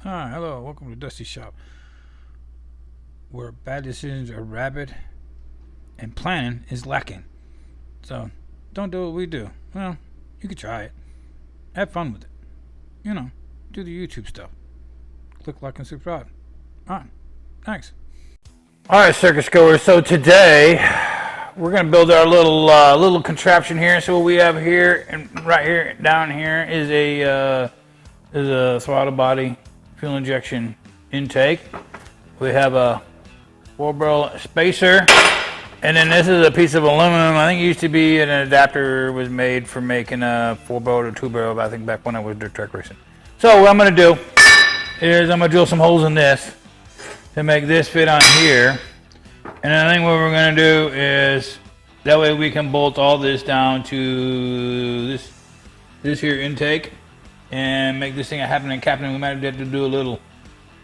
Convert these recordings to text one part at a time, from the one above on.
Hi, hello, welcome to Dusty Shop, where bad decisions are rabid and planning is lacking. So, don't do what we do. Well, you could try it. Have fun with it. You know, do the YouTube stuff. Click like and subscribe. Alright, thanks. Alright, circus goers, so today we're going to build our little contraption here. So what we have here, and right here, down here, is a throttle body fuel injection intake. We have a 4-barrel spacer, and then this is a piece of aluminum. I think it used to be an adapter was made for making a 4-barrel or 2-barrel, I think back when I was dirt track racing. So what I'm going to do is I'm going to drill some holes in this to make this fit on here. And I think what we're going to do is that way we can bolt all this down to this here intake and make this thing a happening captain. We might have to do a little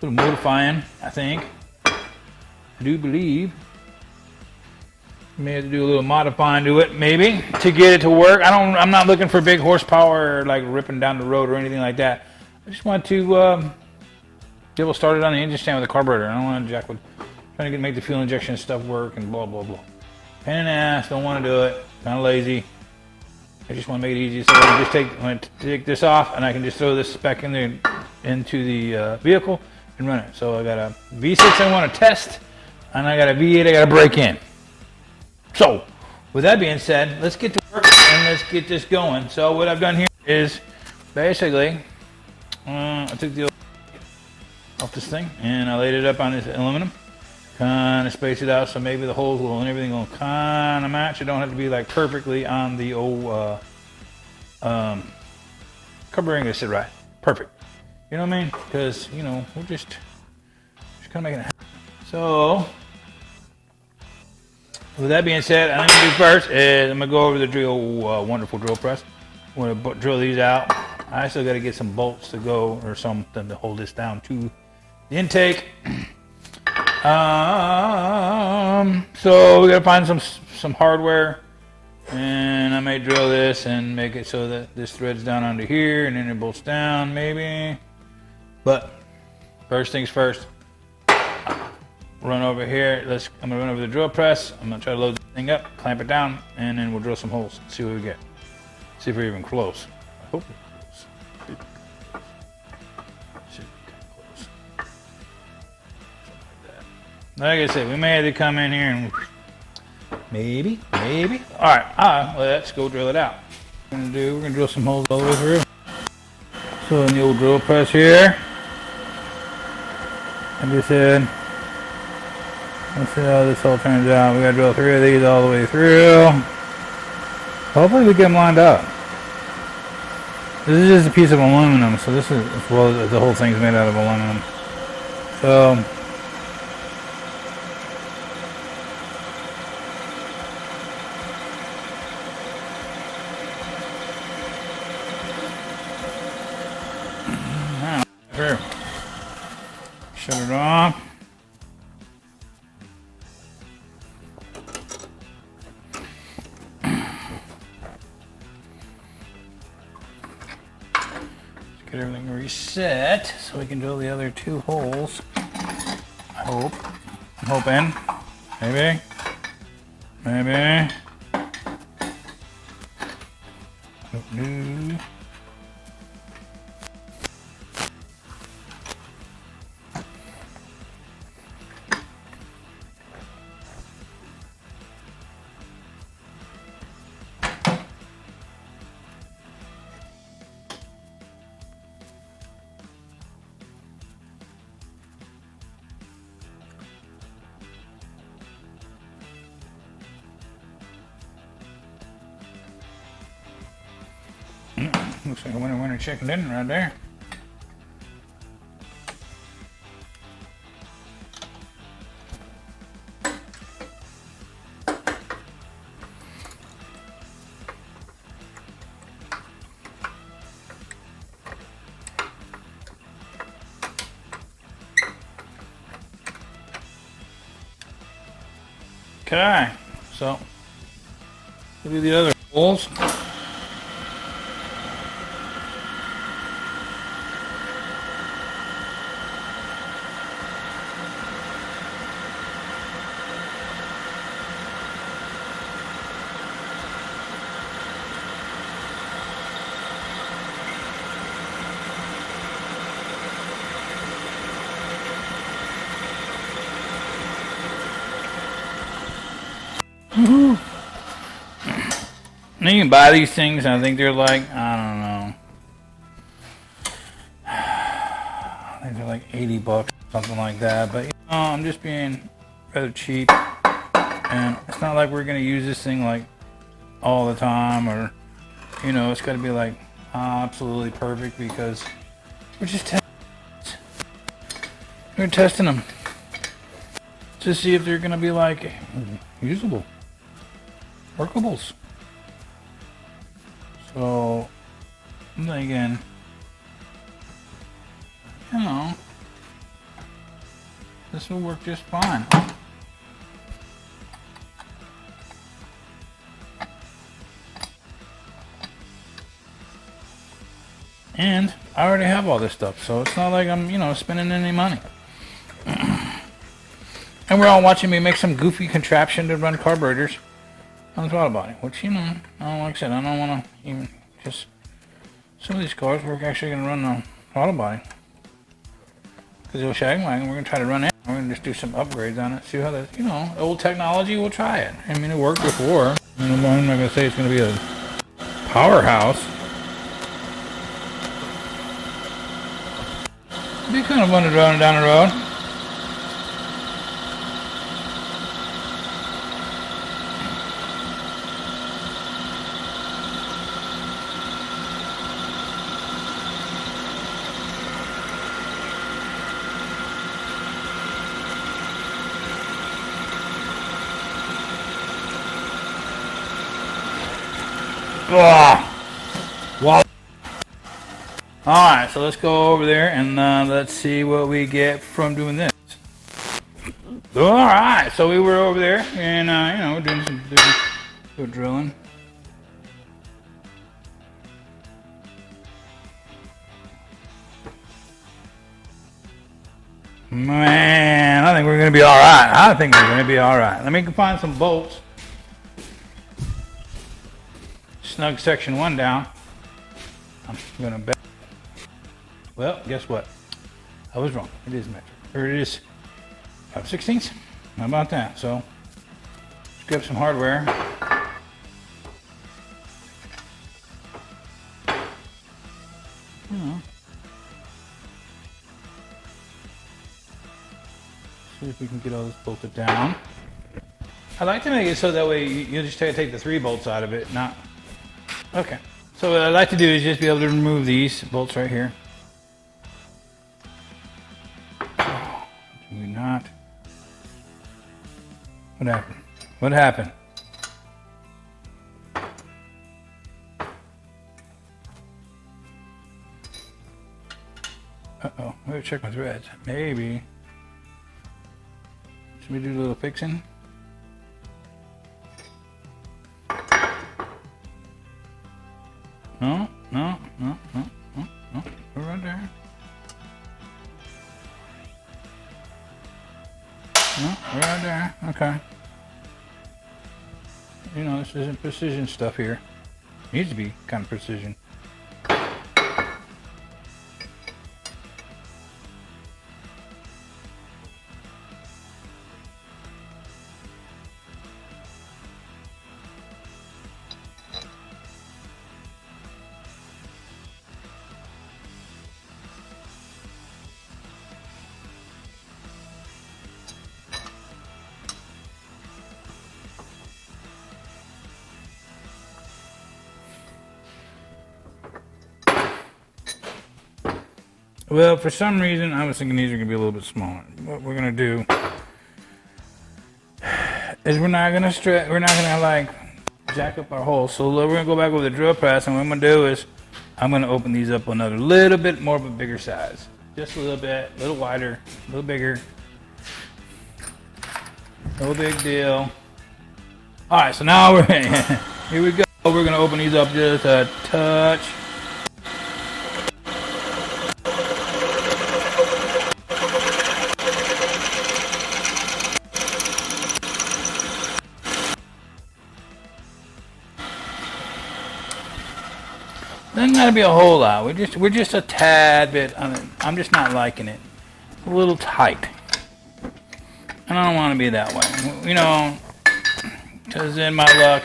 modifying, I think. I do believe we may have to do a little modifying to it, maybe, to get it to work. I'm not looking for big horsepower, like ripping down the road or anything like that. I just want to be able to start it on the engine stand with a carburetor. I don't want to jack with trying to make the fuel injection stuff work and blah blah blah. Pain in the ass. Don't want to do it. Kind of lazy. I just want to make it easy. So I just take this off, and I can just throw this back in there into the vehicle and run it. So I got a V6 I want to test, and I got a V8 I got to break in. So with that being said, let's get to work and let's get this going. So what I've done here is basically I took the off this thing and I laid it up on this aluminum, kind of space it out so maybe the holes will and everything will kind of match. It don't have to be like perfectly on the old carburetor to sit right perfect, you know what I mean, because you know we're just kind of making it happen. So with that being said, I'm going to do first is I'm going to go over the drill, wonderful drill press. I'm going to drill these out. I still got to get some bolts to go or something to hold this down to the intake. So we got to find some hardware, and I may drill this and make it so that this threads down onto here and then it bolts down maybe. But first things first. Run over here. I'm gonna run over the drill press. I'm gonna try to load the thing up, clamp it down, and then we'll drill some holes. See what we get. See if we're even close. I hope we're close. Should be kind of close. Something like that. Like I said, we may have to come in here and maybe. All right. Let's go drill it out. We're gonna drill some holes all the way through. So in the old drill press here, like I said. Let's see how this all turns out. We gotta drill 3 of these all the way through. Hopefully we get them lined up. This is just a piece of aluminum, so this is, well, the whole thing's made out of aluminum. So, shut it off. Get everything reset so we can drill the other 2 holes. I hope. I'm hoping. Maybe. Don't know. Looks like a winner chicken dinner right there. Okay, so we'll do the other holes. Now you can buy these things, and I think they're like, I don't know, I think they're like $80, something like that. But you know, I'm just being rather cheap, and it's not like we're gonna use this thing like all the time, or you know, it's got to be like absolutely perfect because we're just we're testing them to see if they're gonna be like usable, workables. So then again, you know, this will work just fine. And I already have all this stuff, so it's not like I'm, you know, spending any money. And we're all watching me make some goofy contraption to run carburetors on the throttle body, which, you know, like I said, I don't want to even just... Some of these cars we're actually going to run the throttle body. Because the old shag wagon, we're going to try to run it. We're going to just do some upgrades on it, see how that, you know, old technology, we'll try it. I mean, it worked before. I'm not going to say it's going to be a powerhouse. Be kind of fun to run down the road. Wow. Alright, so let's go over there and let's see what we get from doing this. Alright, so we were over there and, you know, doing some drilling. Man, I think we're going to be alright. I think we're going to be alright. Let me find some bolts. Snug section 1 down. I'm going to bet. Well, guess what? I was wrong. It is metric. Or it is 5/16. How about that? So, let's grab some hardware. See if we can get all this bolted down. I like to make it so that way you just take the 3 bolts out of it, not... Okay. So what I'd like to do is just be able to remove these bolts right here. Do we not? What happened? What happened? Uh-oh. Let me check my threads. Maybe. Should we do a little fixing? No. We're right there. No, we're right there. Okay. You know, this isn't precision stuff here. Needs to be kind of precision. Well, for some reason, I was thinking these are going to be a little bit smaller. What we're going to do is we're not going to like jack up our holes. So we're going to go back with a drill press, and what I'm going to do is I'm going to open these up another little bit more of a bigger size. Just a little bit, a little wider, a little bigger. No big deal. All right, so now we're here we go. We're going to open these up just a touch. Doesn't gotta be a whole lot. We're just a tad bit. I'm just not liking it. A little tight. And I don't want to be that way. You know, Because in my luck,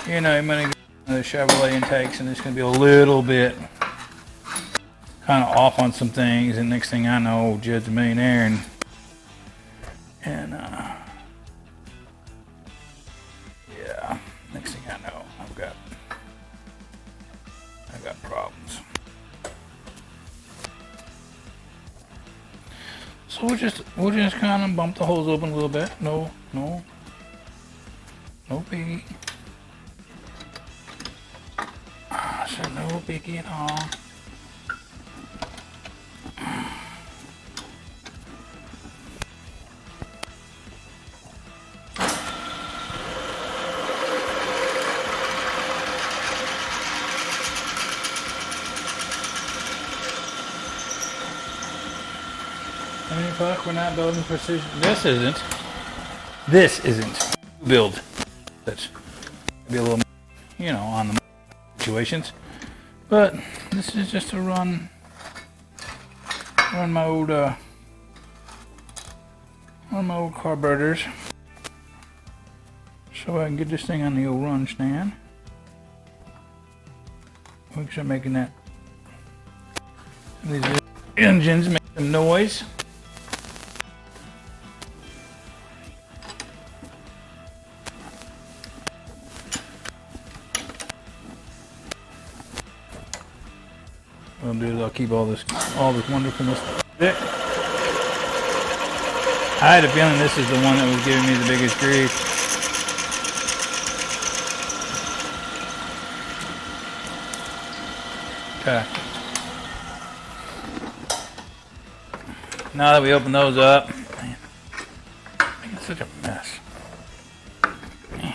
you know, I'm going to get the Chevrolet intakes and it's going to be a little bit kind of off on some things. And next thing I know, Jed's a millionaire and yeah, next thing I know, I've got problems. So we'll just kind of bump the holes open a little bit. No biggie. So no biggie at all. I mean, fuck, we're not building precision. This isn't build. That's be a little, you know, on the situations. But this is just to run my old carburetors, so I can get this thing on the old run stand. We can start making that. These engines make some noise. What I'll do is I'll keep all this wonderfulness. I had a feeling this is the one that was giving me the biggest grief. Okay. Now that we open those up, man, it's such a mess. Man.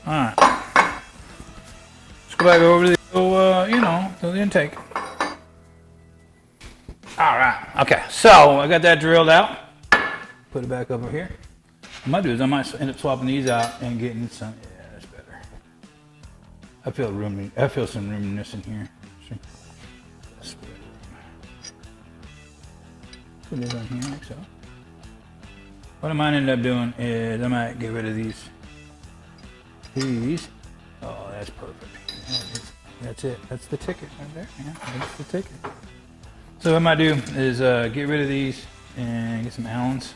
All right. Let's go back over to the to the intake. All right. Okay. So I got that drilled out. Put it back over here. What I might do is I might end up swapping these out and getting some. Yeah, that's better. I feel some roominess in here. Put this on here like so. What I might end up doing is I might get rid of these. Oh, that's perfect. That's it. That's the ticket right there. Yeah, that's the ticket. So what I might do is get rid of these and get some Allens.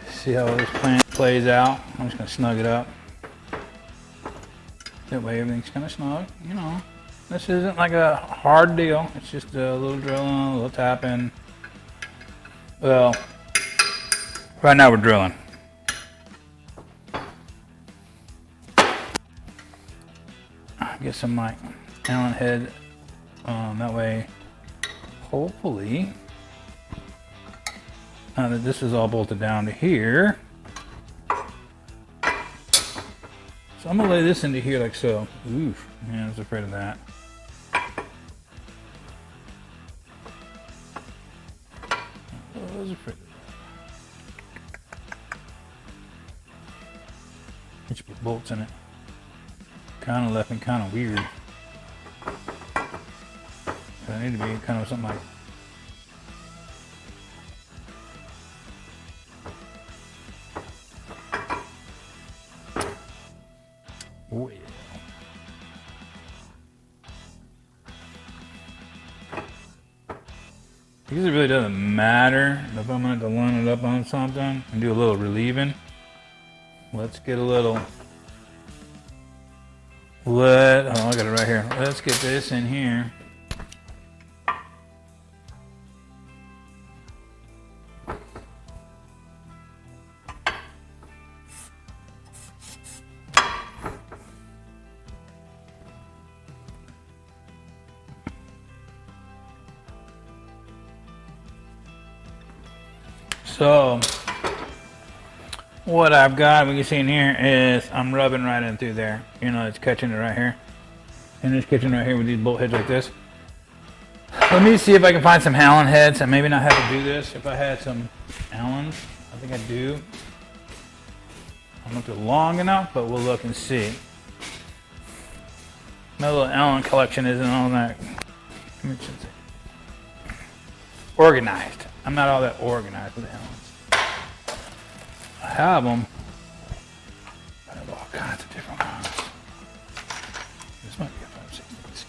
See how this plan plays out. I'm just gonna snug it up. That way everything's kind of snug. You know, this isn't like a hard deal. It's just a little drilling, a little tapping. Well, right now we're drilling. Get some like Allen head that way. Hopefully, now that this is all bolted down to here, so I'm gonna lay this into here like so. Oof, yeah, I was afraid of that. I was afraid of that. Get you put bolts in it. Kind of left me kind of weird. I need to be kind of something like. Oh yeah. Because it really doesn't matter if I'm going to line it up on something and do a little relieving. Let's get a little. Oh, I got it right here. Let's get this in here. So what I've got, we can see in here, is I'm rubbing right in through there. You know, it's catching it right here. And it's catching right here with these bolt heads like this. Let me see if I can find some Allen heads. I maybe not have to do this if I had some Allens. I think I do. I don't know if they're long enough, but we'll look and see. My little Allen collection isn't all that organized. I'm not all that organized with Allens. have them. I have all kinds of different ones. This might be a 5/16.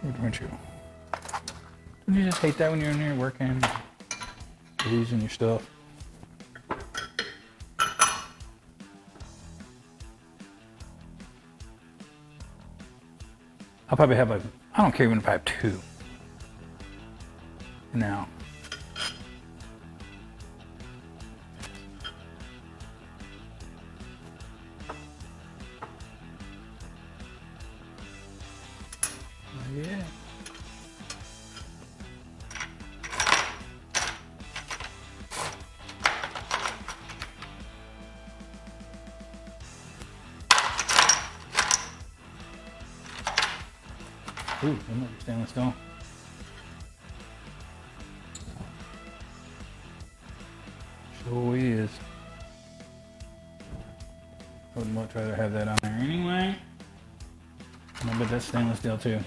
Wouldn't you? Don't you just hate that when you're in there working, losing your stuff? I'll probably have like, I don't care even if I have 2. Now. Yeah. Ooh, that might be stainless steel. Sure is. I would much rather have that on there anyway. I bet that's stainless steel too.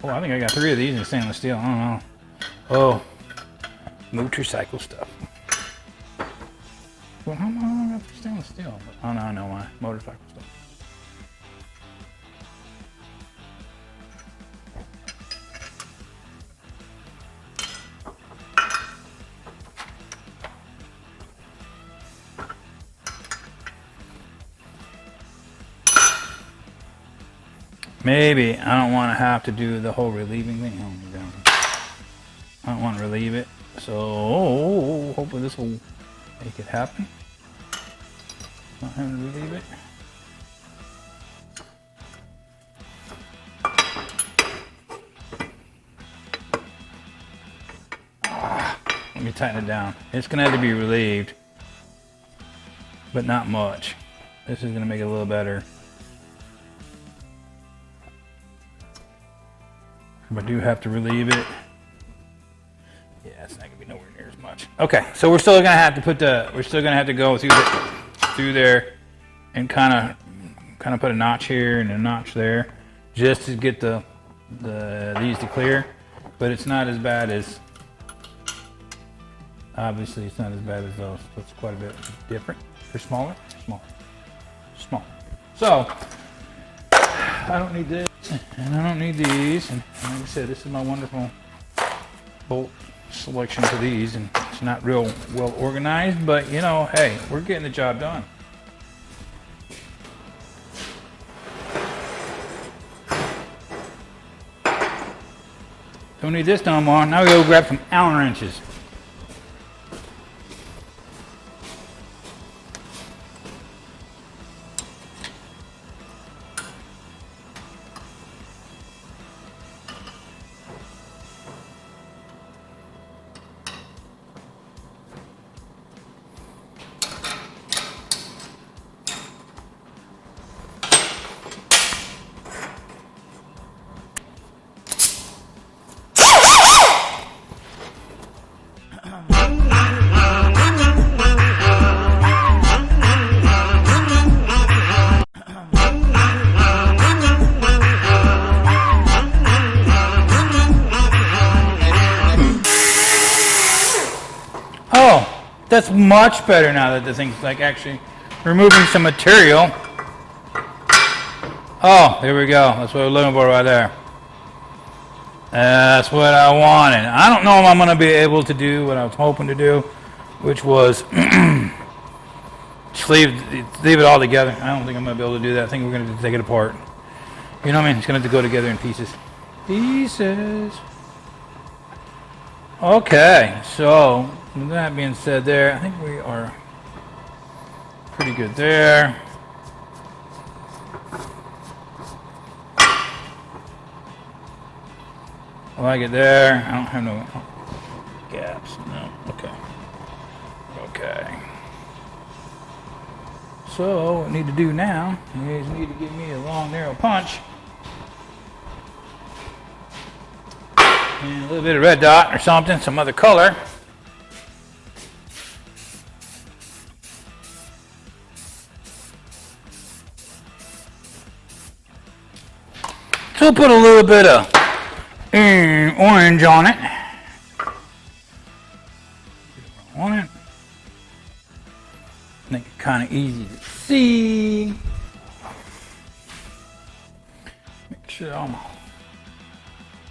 Oh, I think I got 3 of these in stainless steel. I don't know. Oh, motorcycle stuff. Well, how long I got for stainless steel? Oh no, I know why. Motorcycle stuff. Maybe I don't want to have to do the whole relieving thing. I don't want to relieve it, so hopefully this will make it happen. Not having to relieve it. Let me tighten it down. It's gonna have to be relieved, but not much. This is gonna make it a little better. I do have to relieve it. Yeah, it's not gonna be nowhere near as much. Okay, so we're still gonna have to put we're still gonna have to go through there and kind of put a notch here and a notch there, just to get these to clear. But it's not as bad as, obviously it's not as bad as those. So it's quite a bit different. They're smaller, small. So I don't need this. And I don't need these, and like I said, this is my wonderful bolt selection for these, and it's not real well organized, but you know, hey, we're getting the job done. Don't need this no more. Now we go grab some Allen wrenches. Oh, that's much better now that the thing's like actually removing some material. Oh, here we go. That's what we're looking for right there. That's what I wanted. I don't know if I'm going to be able to do what I was hoping to do, which was just leave it all together. I don't think I'm going to be able to do that. I think we're going to take it apart. You know what I mean? It's going to have to go together in pieces. Pieces. Okay, so with that being said there, I think we are pretty good there. I like it there. I don't have no gaps. No. Okay. Okay. So what I need to do now is need to give me a long narrow punch. And a little bit of red dot or something, some other color. So we'll put a little bit of orange on it. kind of easy to see. Make sure all my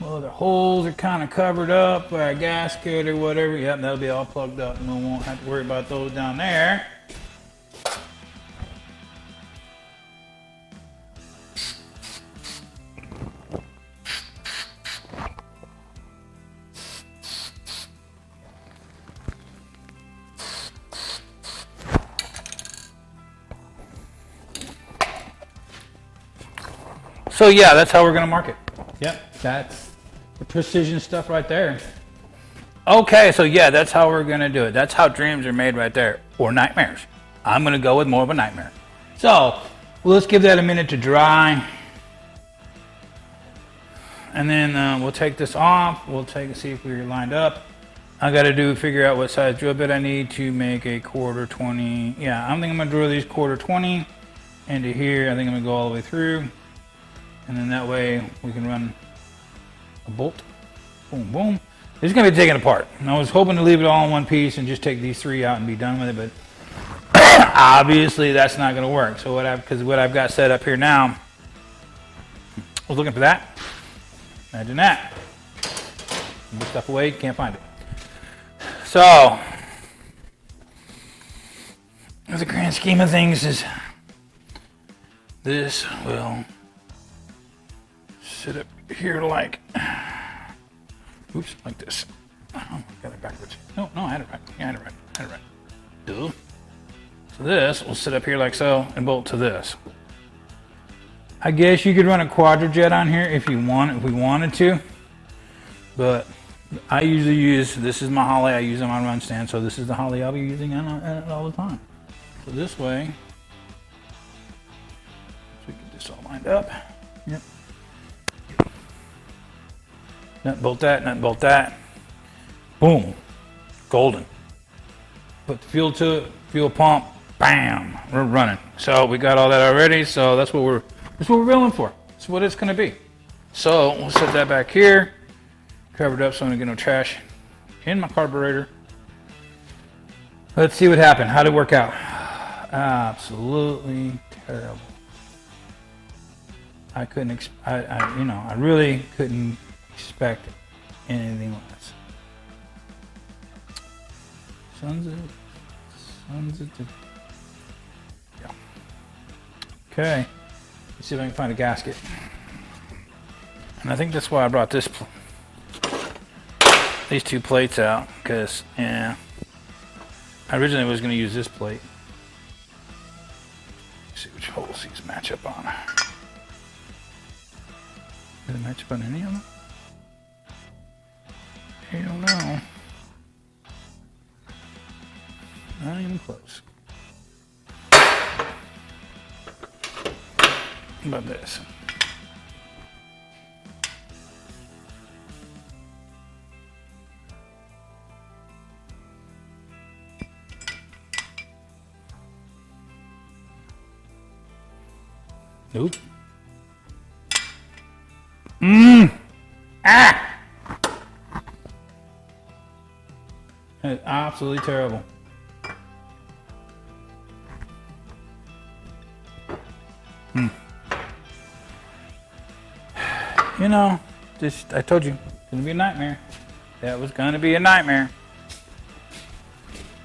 other holes are kind of covered up by a gasket or whatever. Yep, that'll be all plugged up and we won't have to worry about those down there. So yeah, that's how we're gonna mark it. Yep, that's the precision stuff right there. Okay, so yeah, that's how we're gonna do it. That's how dreams are made right there, or nightmares. I'm gonna go with more of a nightmare. So let's give that a minute to dry, and then we'll take this off. We'll see if we're lined up. I gotta figure out what size drill bit I need to make a 1/4 20. Yeah, I think I'm gonna drill these 1/4 20 into here. I think I'm gonna go all the way through. And then that way we can run a bolt. Boom, boom. This is going to be taken apart. And I was hoping to leave it all in one piece and just take these 3 out and be done with it, but obviously that's not going to work. So what I've got set up here now, I was looking for that. Imagine that. Move stuff away, can't find it. So, in the grand scheme of things, this will sit up here like, oops, like this. Oh, I got it backwards. No, I had it right. Yeah, I had it right. Duh. So this will sit up here like so and bolt to this. I guess you could run a quadrajet on here if we wanted to, but I usually use, this is my Holly I use on my run stand, so this is the Holly I'll be using on it all the time. So this way, so we get this all lined up. Yep. Nut bolt that. Boom. Golden. Put the fuel to it, fuel pump, bam, we're running. So we got all that already, so that's what we're building for. That's what it's gonna be. So we'll set that back here, covered up so I don't get no trash in my carburetor. Let's see what happened. How did it work out? Absolutely terrible. I really couldn't expect anything less. Sons of yeah. Okay. Let's see if I can find a gasket. And I think that's why I brought these 2 plates out, because I originally was going to use this plate. Let's see which holes these match up on. Does it match up on any of them? I don't know. Not even close. How about this? Nope. Ah! That's absolutely terrible. You know, I told you, it's gonna be a nightmare. That was gonna be a nightmare.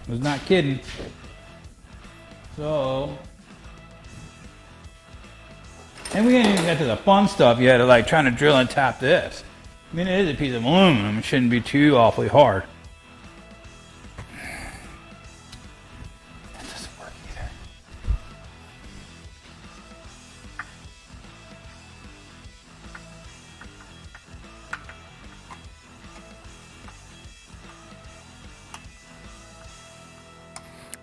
I was not kidding. So, and we ain't even got to the fun stuff yet, of like trying to drill and tap this. I mean, it is a piece of aluminum. It shouldn't be too awfully hard. That doesn't work either.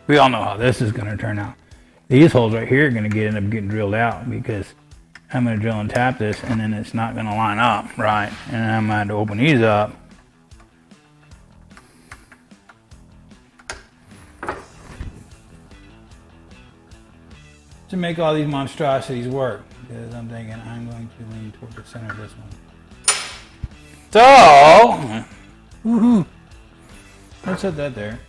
We all know how this is going to turn out. These holes right here are going to end up getting drilled out because I'm going to drill and tap this, and then it's not going to line up right, and I'm going to open these up. To make all these monstrosities work, because I'm thinking I'm going to lean toward the center of this one. So, woohoo! Let's set that there.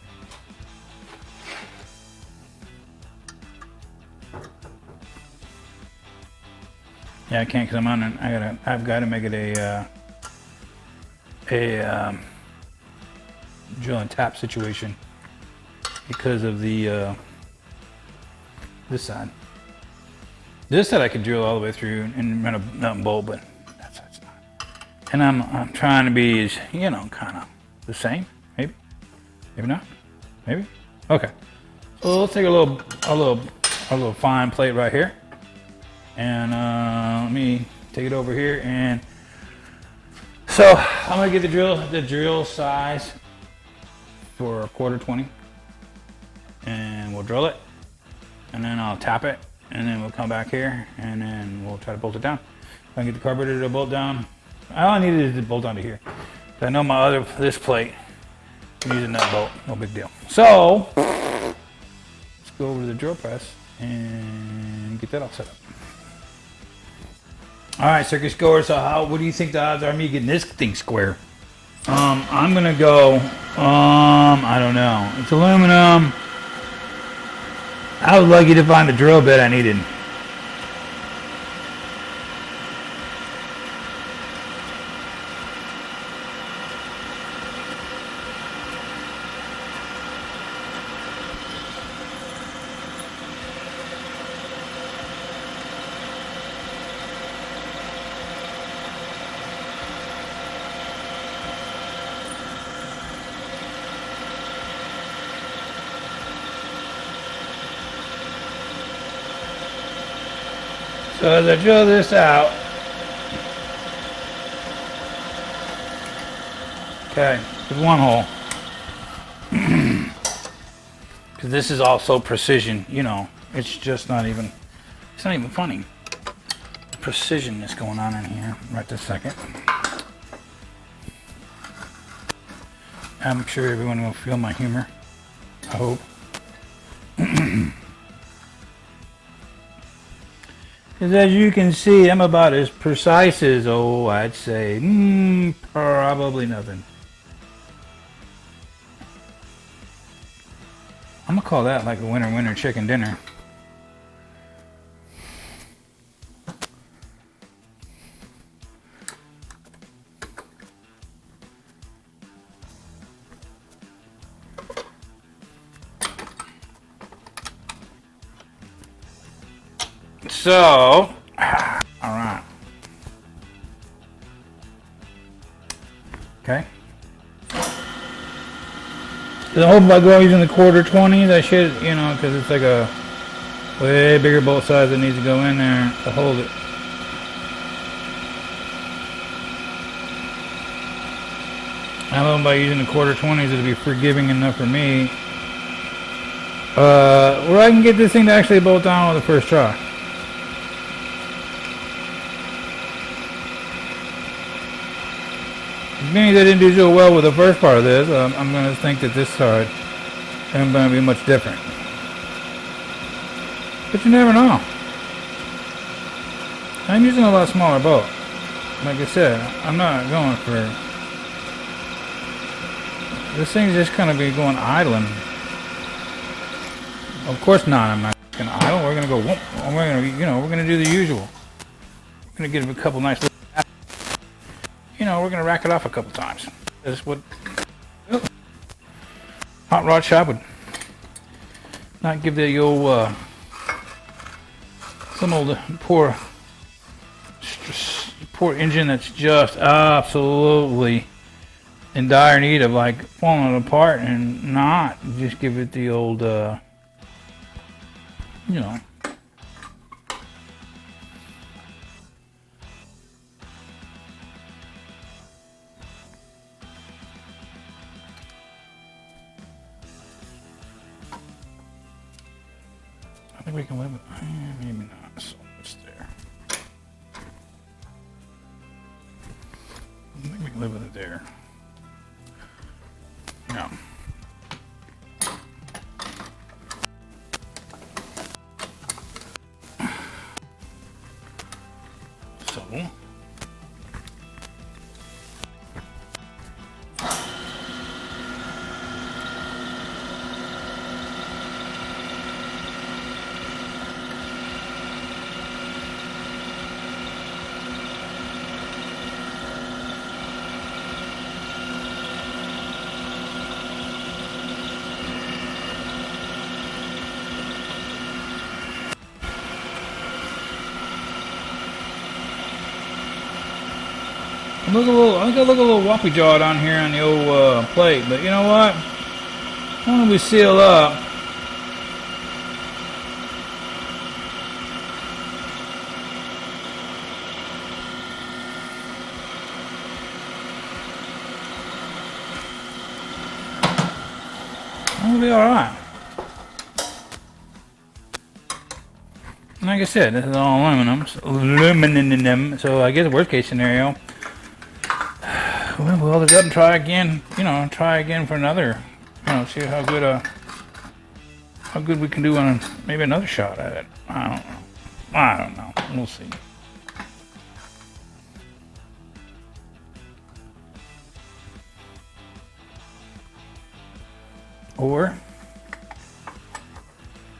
Yeah, I can't because I'm on it. I've got to make it a drill and tap situation because of the this side. This side I can drill all the way through and run a nut and bolt, but that side's not. And I'm trying to be, you know, kind of the same. Maybe not. Maybe. Okay. So let's take a little fine plate right here, and let me take it over here. And so I'm gonna get the drill size for a 1/4 20, and we'll drill it, and then I'll tap it. And then we'll come back here, and then we'll try to bolt it down. If I can get the carburetor to bolt down. All I need is to bolt down to here. I know this plate, I'm using that bolt, no big deal. So, let's go over to the drill press and get that all set up. All right, circus goers, so what do you think the odds are of me getting this thing square? I'm gonna go, I don't know. It's aluminum. I was lucky to find the drill bit I needed. So as I drill this out, okay, there's one hole. Because this is also precision, you know, it's not even funny. The precision that's going on in here right this second. I'm sure everyone will feel my humor, I hope. Because as you can see, I'm about as precise as, I'd say, probably nothing. I'm going to call that like a winner chicken dinner. So, all right. Okay. So I hope by going using the 1/4 I should, you know, because it's like a way bigger bolt size that needs to go in there to hold it. I hope by using the 1/4 it'll be forgiving enough for me. Where I can get this thing to actually bolt down with the first try. Being that I didn't do so well with the first part of this, I'm going to think that this side isn't going to be much different. But you never know. I'm using a lot smaller boat. Like I said, I'm not going for... This thing's just going to be going idling. Of course not, I'm not going to idle. We're going to go, whoop, we're going to, you know, we're going to do the usual. We're going to give it a couple nice little... You know, we're going to rack it off a couple times. That's what Hot Rod Shop would not give the old, some old poor engine that's just absolutely in dire need of like falling apart and not just give it the old, you know. I think we can live with it. Maybe not. So it's there. I think we can live with it there. No. So. I think I look a little whoppy jawed on here on the old plate, but you know what? Why don't we seal up? It'll be alright. Like I said, this is all aluminum, so I guess the worst case scenario, we'll weld it up and try again, try again for another, see how good we can do on maybe another shot at it. I don't know. We'll see. Or,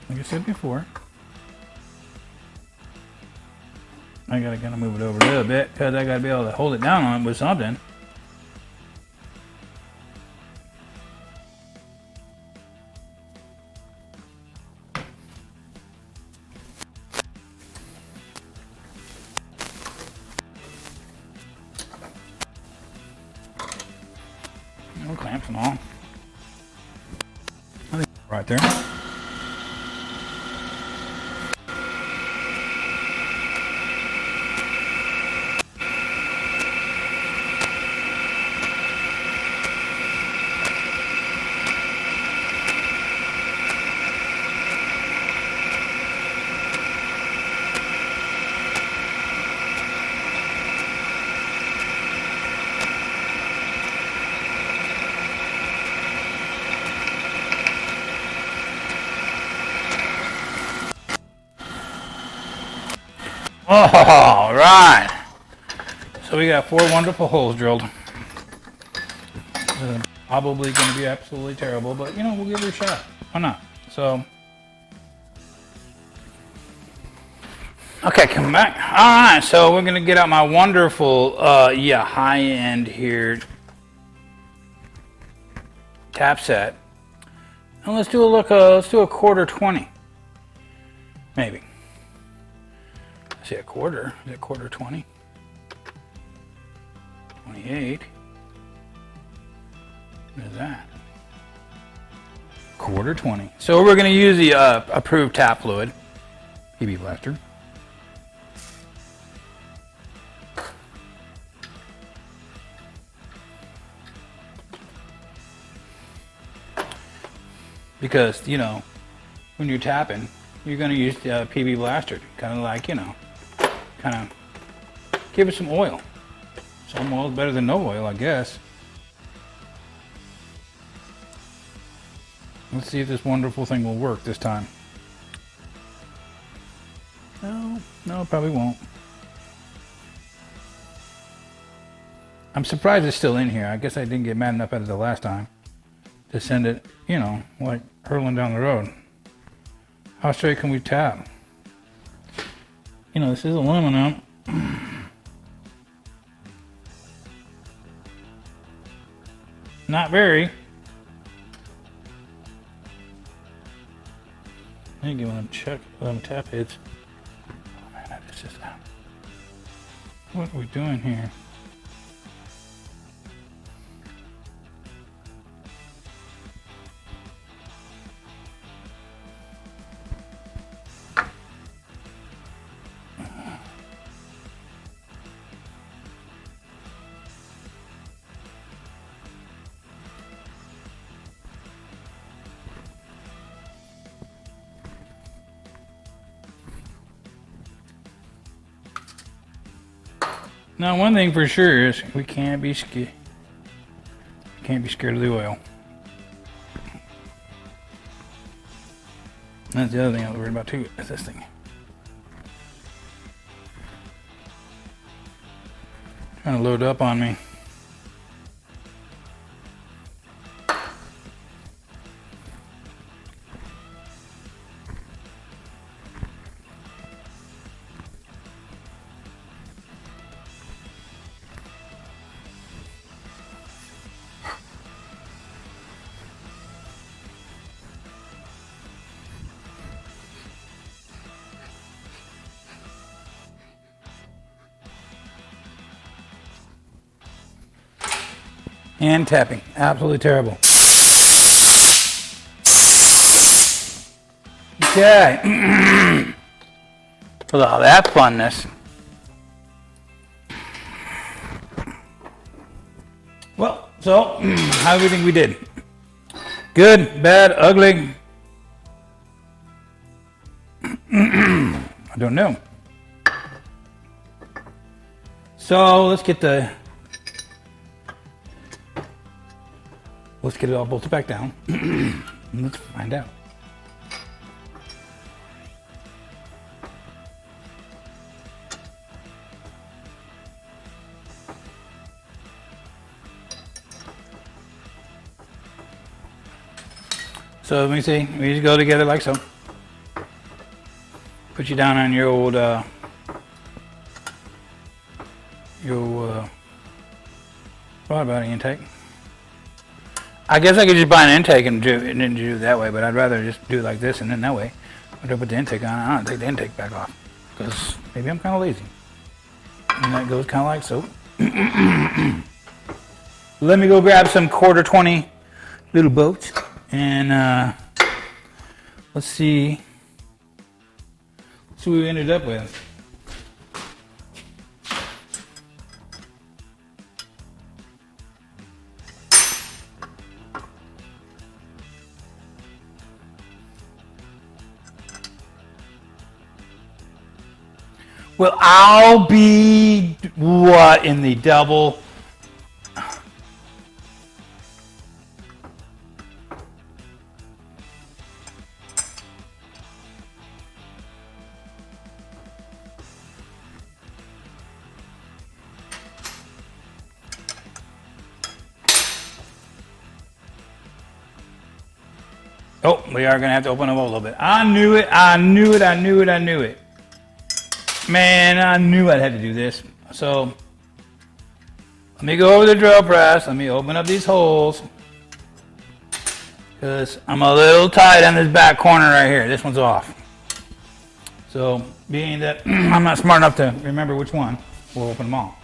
like I said before, I gotta kind of move it over a little bit because I gotta be able to hold it down on it with something. No clamps and all. I think right there. All right. So we got 4 wonderful holes drilled. Probably going to be absolutely terrible, but we'll give it a shot. Why not? So, okay, come back. All right, so we're going to get out my wonderful, high end here tap set, and let's do a look. Let's do a quarter 20, maybe. See, a quarter. Is it quarter 20? 28. What is that? Quarter 20. So we're going to use the approved tap fluid, PB Blaster. Because, when you're tapping, you're going to use the PB Blaster, kind of like, kind of give it some oil. Some oil is better than no oil, I guess. Let's see if this wonderful thing will work this time. No, probably won't. I'm surprised it's still in here. I guess I didn't get mad enough at it the last time to send it, like hurling down the road. How straight can we tap? This is aluminum. Not very. I think one of them tap heads. Oh man, that's just out. What are we doing here? Now, one thing for sure is we can't be scared. Can't be scared of the oil. That's the other thing I was worried about too. Is this thing trying to load up on me? Hand tapping. Absolutely terrible. Okay. For all that funness. Well, so how do we think we did? Good, bad, ugly? I don't know. So let's get it all bolted back down. Let's find out. So let me see. We just go together like so. Put you down on your old water body intake. I guess I could just buy an intake and do it that way, but I'd rather just do it like this and then that way. I don't put the intake on. I don't take the intake back off because maybe I'm kind of lazy. And that goes kind of like so. Let me go grab some 1/4-20 little boats and let's see what we ended up with. Well, I'll be what in the double? Oh, we are going to have to open them up a little bit. I knew it. Man, I knew I'd have to do this. So, let me go over the drill press. Let me open up these holes. Because I'm a little tight on this back corner right here. This one's off. So, being that I'm not smart enough to remember which one, we'll open them all.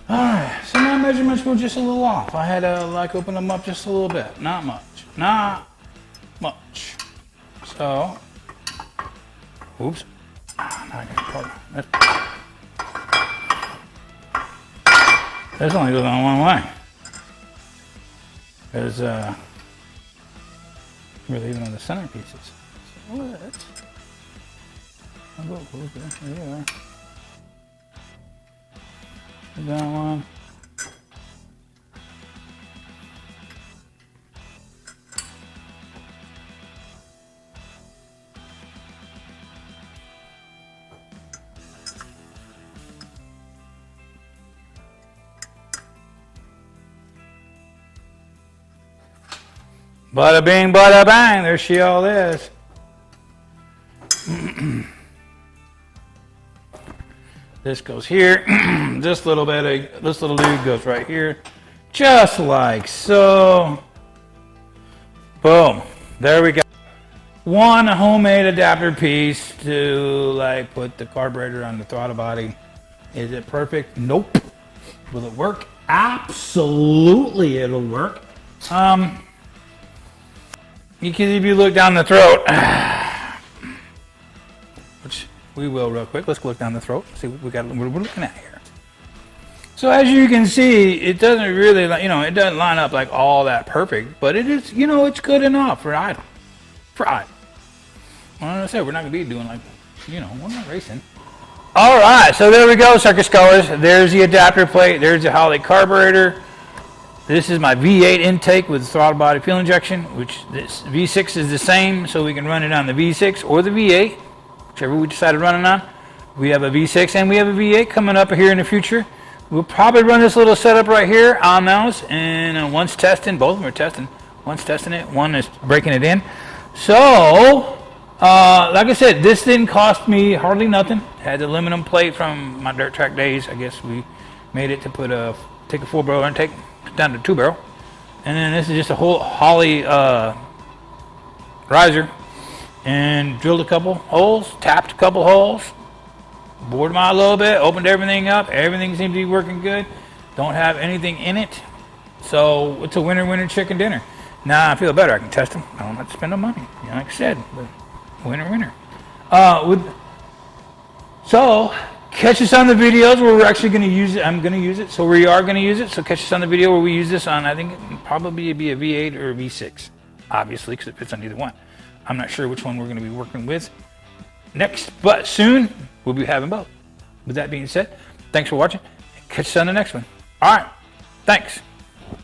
Alright, so my measurements were just a little off. I had to open them up just a little bit. Not much. So, oops. This only goes on one way. Because we're leaving on the center pieces. So let's go closer. There you are. That one. Bada bing, bada bang, there she all is. This goes here. This little dude goes right here. Just like so. Boom. There we go. One homemade adapter piece to put the carburetor on the throttle body. Is it perfect? Nope. Will it work? Absolutely it'll work. Because if you look down the throat, which we will real quick, let's look down the throat, see what we're looking at here. So as you can see, it doesn't really, it doesn't line up like all that perfect, but it is, it's good enough for idle. Well, like I said, we're not going to be doing we're not racing. All right, so there we go, circus colors. There's the adapter plate. There's the Holley carburetor. This is my V8 intake with throttle body fuel injection, which this V6 is the same, so we can run it on the V6 or the V8, whichever we decide to run it on. We have a V6 and we have a V8 coming up here in the future. We'll probably run this little setup right here on those, and one's testing, both of them are testing. One's testing it, one is breaking it in. So, like I said, this didn't cost me hardly nothing. Had the aluminum plate from my dirt track days. I guess we made it to take a 4-barrel intake down to 2-barrel, and then this is just a whole Holley riser, and drilled a couple holes, tapped a couple holes, bored them out a little bit, opened everything up. Everything seemed to be working good. don't have anything in it. So it's a winner chicken dinner. Now I feel better. I can test them. I don't have to spend no money. You know, like I said, winner. So catch us on the videos where we're actually going to use it. I'm going to use it. So we are going to use it. So catch us on the video where we use this on, I think it probably be a V8 or a V6. Obviously, because it fits on either one. I'm not sure which one we're going to be working with next, but soon we'll be having both. With that being said, thanks for watching. Catch us on the next one. All right. Thanks.